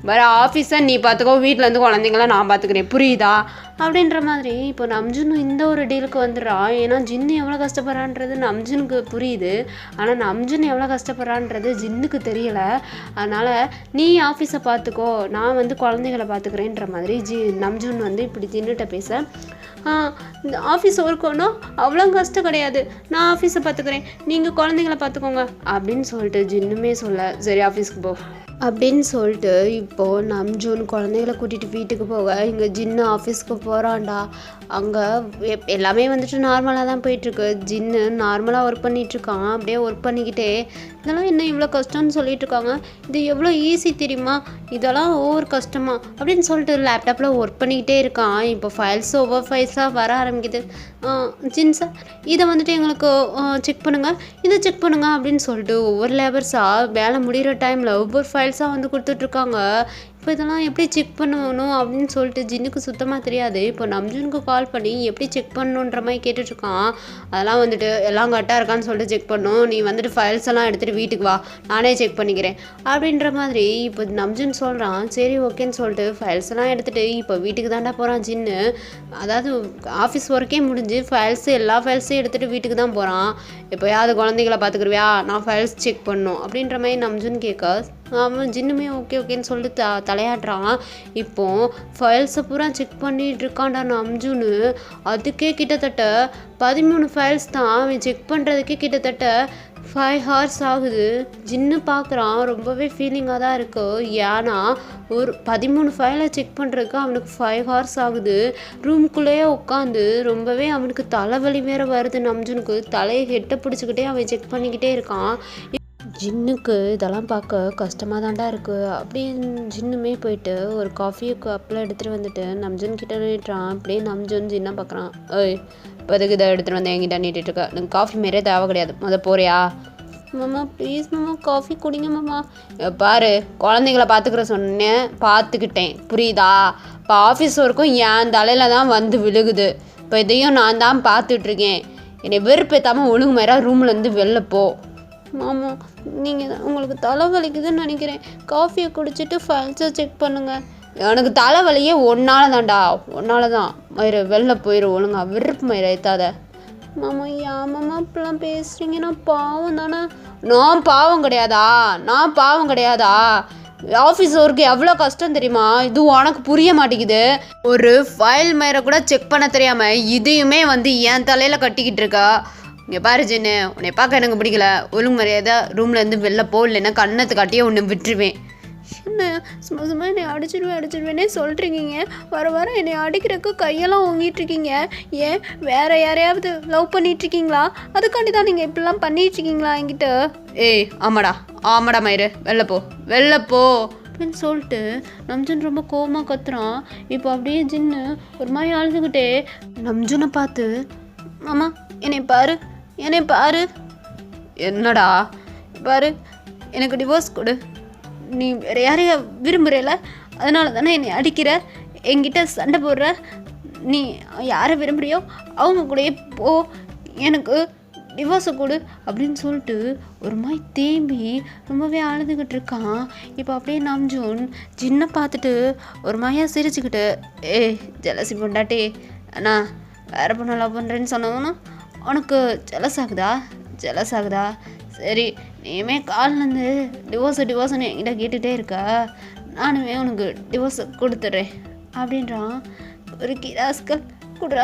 வேறு ஆஃபீஸை நீ பார்த்துக்கோ, வீட்டிலேருந்து குழந்தைங்கள நான் பார்த்துக்கிறேன், புரியுதா? அப்படின்ற மாதிரி இப்போ நம்ஜுன்னு இந்த ஒரு டீலுக்கு வந்துடுறான். ஏன்னா ஜின்னு எவ்வளோ கஷ்டப்படுறான்றது நம்ஜுனுக்கு புரியுது. ஆனால் நம்ஜுன் எவ்வளோ கஷ்டப்படுறான்றது ஜின்னுக்கு தெரியலை. அதனால் நீ ஆஃபீஸை பார்த்துக்கோ, நான் வந்து குழந்தைகளை பார்த்துக்கிறேன்ற மாதிரி நம்ஜுன் வந்து இப்படி ஜின்னுகிட்ட பேச, இந்த ஆஃபீஸ் ஒர்க் ஒன்றும் அவ்வளோ கஷ்டம் கிடையாது, நான் ஆஃபீஸை பார்த்துக்கிறேன், நீங்கள் குழந்தைங்கள பார்த்துக்கோங்க அப்படின்னு சொல்லிட்டு ஜின்னுமே சொல்ல, சரி ஆஃபீஸ்க்கு போ அப்படின்னு சொல்லிட்டு இப்போது நம்ஜூன் குழந்தைகளை கூட்டிகிட்டு வீட்டுக்கு போக இங்கே ஜின்னு ஆஃபீஸ்க்கு போகிறான்டா. அங்கே எல்லாமே வந்துட்டு நார்மலாக தான் போயிட்டுருக்கு. ஜின்னு நார்மலாக ஒர்க் பண்ணிகிட்ருக்கான். அப்படியே ஒர்க் பண்ணிக்கிட்டே இதெல்லாம் என்ன இவ்வளோ கஷ்டம்னு சொல்லிகிட்ருக்காங்க, இது எவ்வளோ ஈஸி தெரியுமா, இதெல்லாம் ஓவர் கஷ்டமா அப்படின்னு சொல்லிட்டு லேப்டாப்பில் ஒர்க் பண்ணிக்கிட்டே இருக்கான். இப்போ ஒவ்வொரு ஃபைல்ஸாக வர ஆரம்பிக்குது. ஜின் சார், இதை வந்துட்டு எங்களுக்கு செக் பண்ணுங்கள், இதை செக் பண்ணுங்கள் அப்படின்னு சொல்லிட்டு ஒவ்வொரு லேபர்ஸாக வேலை முடிகிற டைமில் ஒவ்வொரு ஃபைல்ஸாக வந்து கொடுத்துட்ருக்காங்க. இப்போ இதெல்லாம் எப்படி செக் பண்ணணும் அப்படின்னு சொல்லிட்டு ஜின்னுக்கு சுத்தமாக தெரியாது. இப்போ நம்ஜுனுக்கு கால் பண்ணி எப்படி செக் பண்ணணுன்ற மாதிரி கேட்டுட்ருக்கான். அதெல்லாம் வந்துட்டு எல்லாம் கரெக்டாக இருக்கான்னு சொல்லிட்டு செக் பண்ணணும், நீ வந்துட்டு ஃபைல்ஸ் எல்லாம் எடுத்துகிட்டு வீட்டுக்கு வா, நானே செக் பண்ணிக்கிறேன் அப்படின்ற மாதிரி இப்போ நம்ஜுன் சொல்கிறான். சரி ஓகேன்னு சொல்லிட்டு ஃபைல்ஸ் எல்லாம் எடுத்துகிட்டு இப்போ வீட்டுக்கு தாண்டா போகிறான் ஜின்னு. அதாவது ஆஃபீஸ் ஒர்க்கே முடிஞ்சு எல்லா ஃபைல்ஸையும் எடுத்துகிட்டு வீட்டுக்கு தான் போகிறான். இப்போ யாவது குழந்தைகளை பார்த்துக்குருவியா, நான் ஃபைல்ஸ் செக் பண்ணணும் அப்படின்ற மாதிரி நம்ஜுன் கேட்க அவன் ஜின்னுமே ஓகேன்னு சொல்லிட்டு தலையாடுறான். இப்போ ஃபைல்ஸை பூரா செக் பண்ணிட்டு இருக்கான்டா நம்ஜுன்னு. அதுக்கே கிட்டத்தட்ட 13 ஃபைல்ஸ் தான் அவன் செக் பண்ணுறதுக்கே கிட்டத்தட்ட 5 hours ஆகுது. ஜின்னு பார்க்குறான், ரொம்பவே ஃபீலிங்காக தான் இருக்குது. ஏன்னா ஒரு 13 ஃபைலை செக் பண்ணுறதுக்கு அவனுக்கு 5 hours ஆகுது. ரூம்குள்ளேயே உட்காந்து ரொம்பவே அவனுக்கு தலைவலி வேறு வருது. நம்ஜுனுக்கு தலையை ஹெட்டை பிடிச்சிக்கிட்டே அவன் செக் பண்ணிக்கிட்டே இருக்கான். ஜின்னுக்கு இதெல்லாம் பார்க்க கஷ்டமாக தாண்டா இருக்குது. அப்படின்னு ஜின்னுமே போயிட்டு ஒரு காஃபி கப்பில் எடுத்துகிட்டு வந்துட்டு நம்ஜுன் கிட்ட நீட்டுறான். அப்படியே நம்ஜுன் ஜின்னா பார்க்குறான். ஏய், இப்போதுக்கு இதை எடுத்துகிட்டு வந்து என்கிட்ட நீட்டிருக்க, எனக்கு காஃபி மாரியே தேவை கிடையாது, போறியா? மாமா ப்ளீஸ் மாமா காஃபி குடிங்க மாமா. பாரு குழந்தைங்கள பார்த்துக்கிற சொன்னேன், பார்த்துக்கிட்டேன் புரியுதா? இப்போ ஆஃபீஸ் ஒர்க்கும் என் தலையில் தான் வந்து விழுகுது. இப்போ இதையும் நான் தான் பார்த்துட்ருக்கேன். என்னை வெறுப்பேற்றாமல் ஒழுங்கு மாரி ரூம்லேருந்து வெளில போ. மாமா நீங்கள் தான் உங்களுக்கு தலை வலிக்குதுன்னு நினைக்கிறேன். காஃபியை குடிச்சிட்டு ஃபைல்ஸை செக் பண்ணுங்கள். எனக்கு தலைவலியே ஒன்னால தான்டா, ஒன்னால தான். மயிறு வெளில போயிடும் ஒழுங்கா, விருப்பம் மயிறு ஏற்றாத. மாமா ஏமாம்மா இப்பெல்லாம் பேசுகிறீங்க? நான் பாவம் தானே. நான் பாவம் கிடையாதா? ஆஃபீஸ் ஒர்க்கு எவ்வளோ கஷ்டம் தெரியுமா? இது உனக்கு புரிய மாட்டேங்குது. ஒரு ஃபைல் மயிரை கூட செக் பண்ண தெரியாமல் இதையுமே வந்து என் தலையில் கட்டிக்கிட்டு இருக்கா. இங்கே பாரு ஜென்னு, உன்னை பார்க்க எனக்கு பிடிக்கல. ஒழுங்கு மரியாதை ரூம்லேருந்து வெளில போ, இல்லைன்னா கண்ணத்தை காட்டியே உன்னை விட்டுருவேன். என்ன சும்மா என்னை அடிச்சிடுவேனே சொல்கிறீங்க. வர என்னை அடிக்கிறதுக்கு கையெல்லாம் ஓங்கிட்டுருக்கீங்க. ஏன் வேறு யாரையாவது லவ் பண்ணிகிட்ருக்கீங்களா? அதுக்காண்டி தான் நீங்கள் இப்படிலாம் பண்ணிகிட்ருக்கீங்களா என்கிட்ட? ஆமாடா மயிறு, வெளில போ அப்படின்னு சொல்லிட்டு நம்ஜன் ரொம்ப கோவமாக கத்துறான். இப்போ அப்படியே ஜின்னு ஒரு மாதிரி அழுதுகிட்டே நம்ஜனை பார்த்து, மாமா என்னை பாரு. என்னடா? பாரு, எனக்கு டிவோர்ஸ் கொடு. நீ வேறு யாரையா விரும்புகிறல, அதனால தானே என்னை அடிக்கிற, என்கிட்ட சண்டை போடுற. நீ யாரை விரும்புகிறியோ அவங்க கூடயே போ, எனக்கு டிவோர்ஸை கொடு அப்படின்னு சொல்லிட்டு ஒரு மாதிரி தேம்பி ரொம்பவே அழுதுகிட்டு இருக்கான். இப்போ அப்படியே நம்ஜூன் ஜின்னை பார்த்துட்டு ஒரு மாதிரியாக சிரிச்சுக்கிட்டு, ஜலசி பொண்டாட்டி அண்ணா வேறு பொண்ணு லவ் பண்ணுறேன்னு சொன்னவனா உனக்கு ஜெலஸ் ஆகுதா? சரி, நீயுமே கால்லேருந்து டிவோர்ஸுன்னு என்கிட்ட கேட்டுகிட்டே இருக்கா, நானுமே உனக்கு டிவோர்ஸை கொடுத்துட்றேன் அப்படின்றான். ஒரு கிராஸ்கல் கொடுறா,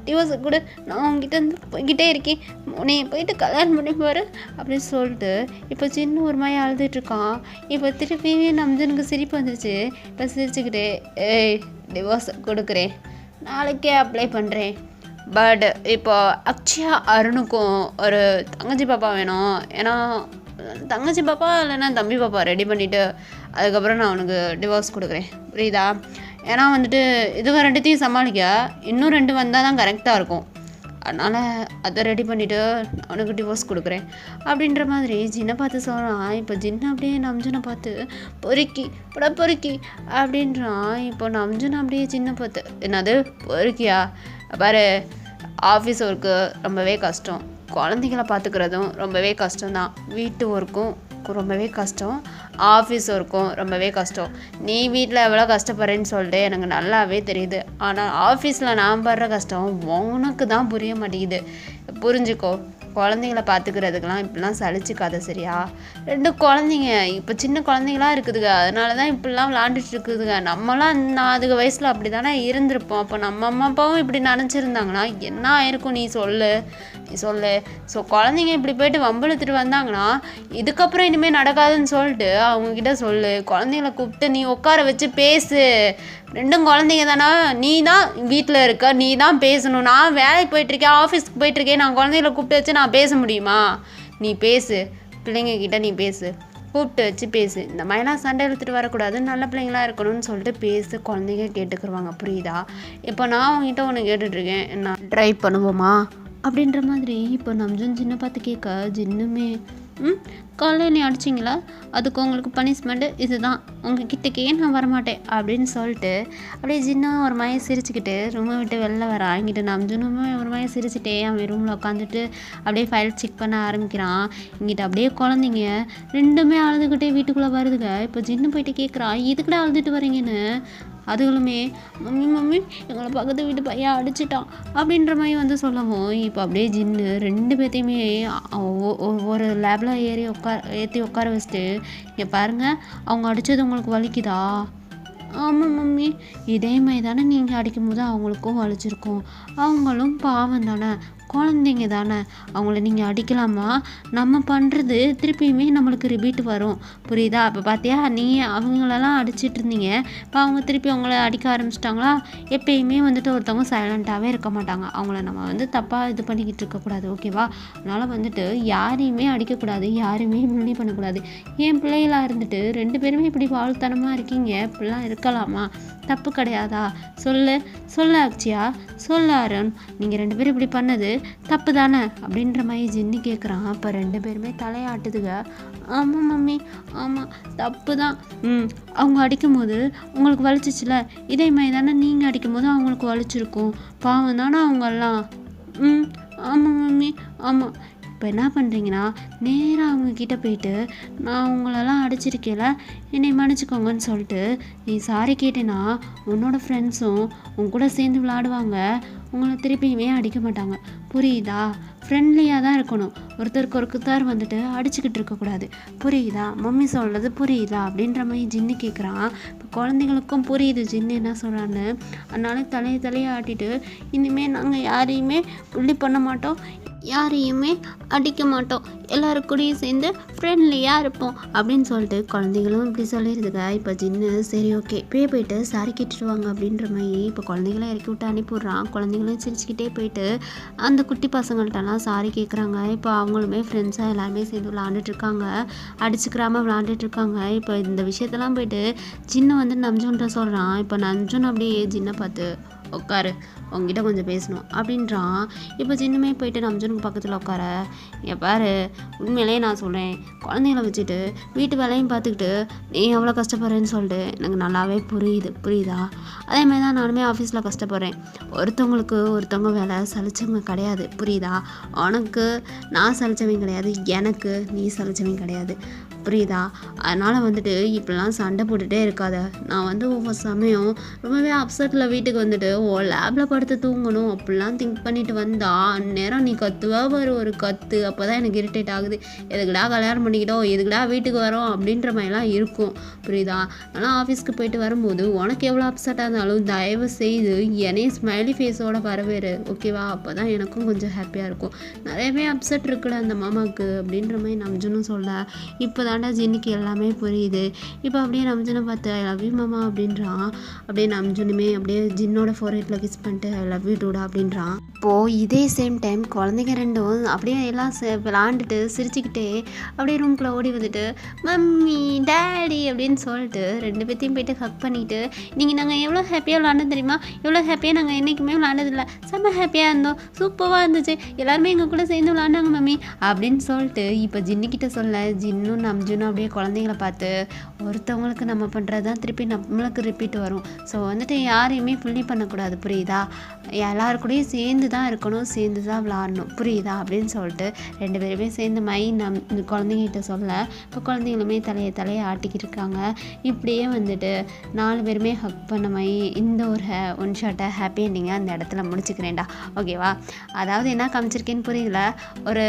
டிவோர்ஸை கொடு, நான் உங்ககிட்ட இருந்து போய்கிட்டே இருக்கேன், நீ போயிட்டு கல்யாணம் பண்ணி பாரு அப்படின்னு சொல்லிட்டு இப்போ சின்ன ஒரு மாதிரி அழுதுட்ருக்கான். இப்போ திருப்பியுமே நம்ஜனுக்கு சிரிப்பு வந்துருச்சு. இப்போ சிரிச்சுக்கிட்டே, டிவோர்ஸை கொடுக்குறேன், நாளைக்கே அப்ளை பண்ணுறேன். பட் இப்போ அக்ஷயா அருணுக்கும் ஒரு தங்கச்சி பாப்பா வேணும். ஏன்னா தங்கச்சி பாப்பா இல்லைன்னா தம்பி பாப்பா ரெடி பண்ணிவிட்டு அதுக்கப்புறம் நான் அவனுக்கு டிவோர்ஸ் கொடுக்குறேன், புரியுதா? ஏன்னா வந்துட்டு இதுவும் ரெண்டுத்தையும் சமாளிக்க இன்னும் 2 வந்தால் தான் கரெக்டாக இருக்கும். அதனால் அதை ரெடி பண்ணிவிட்டு அவனுக்கு டிவோர்ஸ் கொடுக்குறேன் அப்படின்ற மாதிரி ஜின்னை பார்த்து சொல்கிறான். இப்போ ஜின்னை அப்படியே நம்ஜனை பார்த்து பொறுக்கி அப்படின்றான். இப்போ நம்ஜனை அப்படியே ஜின்னை பார்த்து, என்னது பொறுக்கியா? பாரு, ஆஃபீஸ் ஒர்க்கு ரொம்பவே கஷ்டம், குழந்தைங்கள பார்த்துக்கிறதும் ரொம்பவே கஷ்டம்தான், வீட்டு ஒர்க்கும் ரொம்பவே கஷ்டம், ஆஃபீஸ் ஒர்க்கும் ரொம்பவே கஷ்டம். நீ வீட்டில் எவ்வளோ கஷ்டப்படுறேன்னு சொல்லிட்டு எனக்கு நல்லாவே தெரியுது. ஆனால் ஆஃபீஸில் நான் படுற கஷ்டம் உனக்கு தான் புரிய மாட்டேங்குது. புரிஞ்சுக்கோ, குழந்தைங்கள பார்த்துக்கிறதுக்கெலாம் இப்படிலாம் சலிச்சிக்காத, சரியா? 2 குழந்தைங்க இப்போ சின்ன குழந்தைங்களாம் இருக்குதுங்க, அதனால தான் இப்படிலாம் விளாண்டுட்டு இருக்குதுங்க. நம்மளாம் அதுக்கு வயசில் அப்படி தானே இருந்திருப்போம். அப்போ நம்ம அம்மா அப்பாவும் இப்படி நினச்சிருந்தாங்கன்னா என்ன ஆயிருக்கும்? நீ சொல்லு. ஸோ குழந்தைங்க இப்படி போயிட்டு வம்பிழுத்துட்டு வந்தாங்கன்னா இதுக்கப்புறம் இனிமேல் நடக்காதுன்னு சொல்லிட்டு அவங்கக்கிட்ட சொல்லு. குழந்தைங்கள கூப்பிட்டு நீ உட்கார வச்சு பேசு. 2 குழந்தைங்க தானே, நீ தான் வீட்டில் இருக்க, நீ தான் பேசணும். நான் வேலைக்கு போயிட்டுருக்கேன், ஆஃபீஸ்க்கு போயிட்டுருக்கேன், நான் குழந்தைங்கள கூப்பிட்டு வச்சு நான் பேச முடியுமா? நீ பேசு, பிள்ளைங்கக்கிட்ட நீ பேசு, கூப்பிட்டு வச்சு பேசு. இந்த மாதிரிலாம் சண்டை இழுத்துட்டு வரக்கூடாது, நல்ல பிள்ளைங்களாக இருக்கணும்னு சொல்லிட்டு பேசு. குழந்தைங்க கேட்டுக்குருவாங்க, புரியுதா? இப்போ நான் உங்ககிட்ட ஒன்று கேட்டுட்ருக்கேன், என்ன ட்ரை பண்ணுவோமா அப்படின்ற மாதிரி. இப்போ நம்ஜன் ஜின்னை பார்த்து கேட்க, ஜின்னுமே காலையில் நீ அடிச்சிங்களா, அதுக்கு உங்களுக்கு பனிஷ்மெண்ட்டு இதுதான், உங்ககிட்டக்கே நான் வரமாட்டேன் அப்படின்னு சொல்லிட்டு அப்படியே ஜின்னா ஒரு மாதிரி சிரிச்சுக்கிட்டு ரூமை விட்டு வெளில வர ஆகிட்டு நம்ஜனுமே ஒரு மாதிரி சிரிச்சுட்டே அவன் ரூமில் உட்காந்துட்டு அப்படியே ஃபைல் செக் பண்ண ஆரம்பிக்கிறான். இங்கிட்ட அப்படியே குழந்தைங்க 2மே அழுதுகிட்டே வீட்டுக்குள்ளே வருதுங்க. இப்போ ஜின்னு போயிட்டு கேட்குறான், இதுக்கிட்ட அழுதுட்டு வரீங்கன்னு. அதுகளுமே மம்மி எங்களை பக்கத்து வீட்டு பையன் அடிச்சிட்டான் அப்படின்ற மாதிரி வந்து சொல்லவும் இப்போ அப்படியே ஜின்னு 2 பேர்த்தையுமே ஒரு லேபில் ஏற்றி உட்கார வச்சுட்டு, இங்கே பாருங்கள், அவங்க அடித்தது உங்களுக்கு வலிக்குதா? ஆமாம் மம்மி, இதே மாதிரி தானே நீங்கள் அடிக்கும்போது அவங்களுக்கும் வலிச்சிருக்கும், அவங்களும் பாவம் தானே, குழந்தைங்க தானே, அவங்கள நீங்கள் அடிக்கலாமா? நம்ம பண்ணுறது திருப்பியுமே நம்மளுக்கு ரிப்பீட் வரும், புரியுதா? இப்போ பார்த்தியா, நீ அவங்களெல்லாம் அடிச்சிட்டு இருந்தீங்க, இப்போ அவங்க திருப்பி அவங்கள அடிக்க ஆரம்பிச்சிட்டாங்களா? எப்பயுமே வந்துட்டு ஒருத்தவங்க சைலண்ட்டாகவே இருக்க மாட்டாங்க, அவங்கள நம்ம வந்து தப்பாக இது பண்ணிக்கிட்டு இருக்கக்கூடாது, ஓகேவா? அதனால் வந்துட்டு யாரையுமே அடிக்கக்கூடாது, யாரையுமே முன்னி பண்ணக்கூடாது. என் பிள்ளைகளாக இருந்துட்டு 2 பேருமே இப்படி வாழ்த்தனமாக இருக்கீங்க, இப்படிலாம் இருக்கலாமா? தப்பு கிடையாதா? சொல்லு அக்ஷயா, சொல்லு அருண், நீங்கள் 2 பேரும் இப்படி பண்ணது தப்பு தானே அப்படின்ற மாதிரி ஜின்னு கேட்குறான். அப்போ 2 பேருமே தலையாட்டுதுங்க. ஆமாம் மம்மி, ஆமாம் தப்பு தான். அவங்க அடிக்கும்போது உங்களுக்கு வலிச்சிச்சுல, இதே மாதிரி தானே நீங்கள் அடிக்கும்போது அவங்களுக்கு வலிச்சிருக்கும். பாவம் தானே அவங்கெல்லாம். ஆமாம் மம்மி, ஆமாம். இப்போ என்ன பண்ணுறீங்கன்னா, நேராக அவங்கக்கிட்ட போயிட்டு, நான் அவங்களெல்லாம் அடிச்சிருக்கேல, என்னை மன்னிச்சிக்கோங்கன்னு சொல்லிட்டு நீ சாரி கேட்டேன்னா உன்னோட ஃப்ரெண்ட்ஸும் உன் கூட சேர்ந்து விளாடுவாங்க, உங்களை திருப்பியுமே அடிக்க மாட்டாங்க. புரியுதா? ஃப்ரெண்ட்லியாக தான் இருக்கணும். ஒருத்தருக்கு ஒருத்தர் வந்துட்டு அடிச்சுக்கிட்டு இருக்கக்கூடாது. புரியுதா? மம்மி சொல்கிறது புரியுதா அப்படின்ற மாதிரி ஜின்னு கேட்குறான். இப்போ குழந்தைங்களுக்கும் புரியுது ஜின்னு என்ன சொல்கிறான்னு. அதனால தலையை ஆட்டிட்டு, இனிமேல் நாங்கள் யாரையுமே புள்ளி பண்ண மாட்டோம், யாரையுமே அடிக்க மாட்டோம், எல்லாருக்கூடையும் சேர்ந்து ஃப்ரெண்ட்லியாக இருப்போம் அப்படின்னு சொல்லிட்டு குழந்தைங்களும் இப்படி சொல்லிடுதுங்க. இப்போ ஜின்னு சரி ஓகே போயிட்டு சாரி கேட்டுட்டு வாங்க அப்படின்ற மாதிரி இப்போ குழந்தைங்கள இறக்கி விட்டு அனுப்பிவிட்றான். குழந்தைங்களும் சிரிச்சுக்கிட்டே போயிட்டு அந்த குட்டி பசங்கள்ட்டலாம் சாரி கேட்குறாங்க. இப்போ அவங்களுமே ஃப்ரெண்ட்ஸாக எல்லாருமே சேர்ந்து விளாண்டுட்ருக்காங்க, அடிச்சுக்கிறாம விளாண்டுட்ருக்காங்க. இப்போ இந்த விஷயத்தெல்லாம் போயிட்டு ஜின்னு வந்து நம்ஜுன்ட்ட சொல்கிறான். இப்போ நம்ஜுன் அப்படியே ஜின்னை பார்த்து உட்காரு, உங்ககிட்ட கொஞ்சம் பேசணும் அப்படின்றான். இப்போ ஜின்னுமே போயிட்டு நம்ஜுனுக்கு பக்கத்தில் உட்கார, பாரு உண்மையிலே நான் சொல்கிறேன், குழந்தைங்கள வச்சுட்டு வீட்டு வேலையும் பார்த்துக்கிட்டு நீ எவ்வளோ கஷ்டப்படுறேன்னு சொல்லிட்டு எனக்கு நல்லாவே புரியுதா? அதேமாதிரி தான் நானுமே ஆஃபீஸில் கஷ்டப்படுறேன். ஒருத்தவங்க வேலை சலிச்சவங்க கிடையாது, புரியுதா? உனக்கு நான் சலிச்சவங்க கிடையாது, எனக்கு நீ சலிச்சவங்க கிடையாது, புரியுதா? அதனால் வந்துட்டு இப்படிலாம் சண்டை போட்டுகிட்டே இருக்காத. நான் வந்து ஒவ்வொரு சமயம் ரொம்பவே அப்செட்டில் வீட்டுக்கு வந்துட்டு லேபில் படுத்து தூங்கணும் அப்படிலாம் திங்க் பண்ணிட்டு வந்தா அந்நேரம் நீ கத்துவா வரும் ஒரு கத்து. அப்போ தான் எனக்கு இரிட்டேட் ஆகுது. எதுக்குடா கல்யாணம் பண்ணிக்கிட்டோம், எதுக்குடா வீட்டுக்கு வரோம் அப்படின்ற மாதிரிலாம் இருக்கும், புரியுதா? ஆனால் ஆஃபீஸ்க்கு போயிட்டு வரும்போது உனக்கு எவ்வளோ அப்செட்டாக இருந்தாலும் தயவு செய்து என்னையும் ஸ்மைலி ஃபேஸோட வரவேறு, ஓகேவா? அப்போ தான் எனக்கும் கொஞ்சம் ஹாப்பியாக இருக்கும். நிறையவே அப்செட் இருக்குல்ல அந்த மாமாவுக்கு அப்படின்ற மாதிரி நம்ஜுன்னு சொல்ல, இப்போ தாண்டா ஜின்னுக்கு எல்லாமே புரியுது. இப்போ அப்படியே நம்ஜுனை பார்த்து ஐ லவ் யூ மாமா அப்படின்றான். அப்படியே நம்ஜுனுமே அப்படியே ஜின்னோட ஃபோர்ஹெட்டில் கிஸ் பண்ணிட்டு ஐ லவ் யூ டூடா அப்படின்றான். இப்போது இதே சேம் டைம் குழந்தைங்க ரெண்டும் அப்படியே எல்லாம் விளாண்டுட்டு சிரிச்சுக்கிட்டே அப்படியே ரூம்குள்ளே ஓடி வந்துட்டு மம்மி டேடி அப்படின்னு சொல்லிட்டு 2 பேர்த்தையும் போயிட்டு ஹக் பண்ணிவிட்டு, நீங்கள் நாங்கள் எவ்வளோ ஹாப்பியாக விளாண்டோம் தெரியுமா, எவ்வளோ ஹாப்பியாக நாங்கள் என்றைக்குமே விளாண்டதில்லை, செம்ம ஹாப்பியாக இருந்தோம், சூப்பராக இருந்துச்சு, எல்லாருமே எங்கள் கூட சேர்ந்து விளாண்டாங்க மம்மி அப்படின்னு சொல்லிட்டு இப்போ ஜின்னுக்கிட்ட சொல்ல, ஜின்னும் நம்ஜுனும் அப்படியே குழந்தைங்கள பார்த்து ஒருத்தவங்களுக்கு நம்ம பண்ணுறது தான் திருப்பி நம்மளுக்கு ரிப்பீட் வரும். ஸோ வந்துட்டு யாரையுமே புள்ளி பண்ணக்கூடாது, புரியுதா? எல்லாருக்கூடையும் சேர்ந்து தான் இருக்கணும், சேர்ந்து தான் விளாடணும், புரியுதா? அப்படின்னு சொல்லிட்டு 2 பேருமே சேர்ந்து குழந்தைங்கிட்ட சொல்ல, இப்போ குழந்தைங்களுமே தலையை ஆட்டிக்கிட்டு இருக்காங்க. இப்படியே வந்துட்டு 4 பேருமே ஹக் பண்ண மாதிரி இந்த ஒரு ஒன் ஷாட்டை ஹாப்பி எண்டிங்காக அந்த இடத்துல முடிச்சுக்கிறேன்டா, ஓகேவா? அதாவது என்ன காமிச்சிருக்கேன்னு புரியல, ஒரு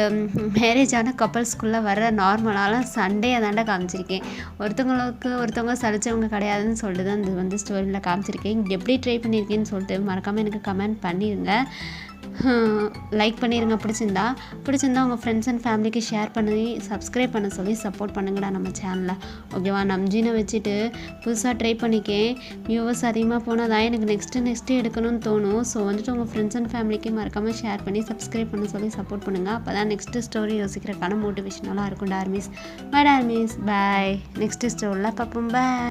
மேரேஜான கப்பல்ஸ்குள்ளே வர நார்மலான சண்டையை தாண்டா காமிச்சிருக்கேன். ஒருத்தவங்க சலிச்சவங்க கிடையாதுன்னு சொல்லிட்டு தான் இது வந்து ஸ்டோரியில் காமிச்சிருக்கேன். எப்படி ட்ரை பண்ணியிருக்கேன்னு சொல்லிட்டு மறக்காமல் எனக்கு கமெண்ட் பண்ணிடுங்க, லைக் பண்ணிடுங்க. பிடிச்சிருந்தா உங்கள் ஃப்ரெண்ட்ஸ் அண்ட் ஃபேமிலிக்கு ஷேர் பண்ணி சப்ஸ்கிரைப் பண்ண சொல்லி சப்போர்ட் பண்ணுங்கடா நம்ம சேனலில், ஓகேவா? நம்ஜினை வச்சுட்டு புதுசாக ட்ரை பண்ணிக்கேன். வியூவர்ஸ் அதிகமாக போனால் தான் எனக்கு நெக்ஸ்ட்டு எடுக்கணும்னு தோணும். ஸோ வந்துட்டு உங்கள் ஃப்ரெண்ட்ஸ் அண்ட் ஃபேமிலிக்கு மறக்காமல் ஷேர் பண்ணி சப்ஸ்கிரைப் பண்ண சொல்லி சப்போர்ட் பண்ணுங்கள். அப்போ தான் நெக்ஸ்ட்டு ஸ்டோரி யோசிக்கிறக்கான மோட்டிவேஷனலாக இருக்கும். டார்மிஸ் பாய். நெக்ஸ்ட்டு ஸ்டோரியில் பார்ப்போம். பாய்.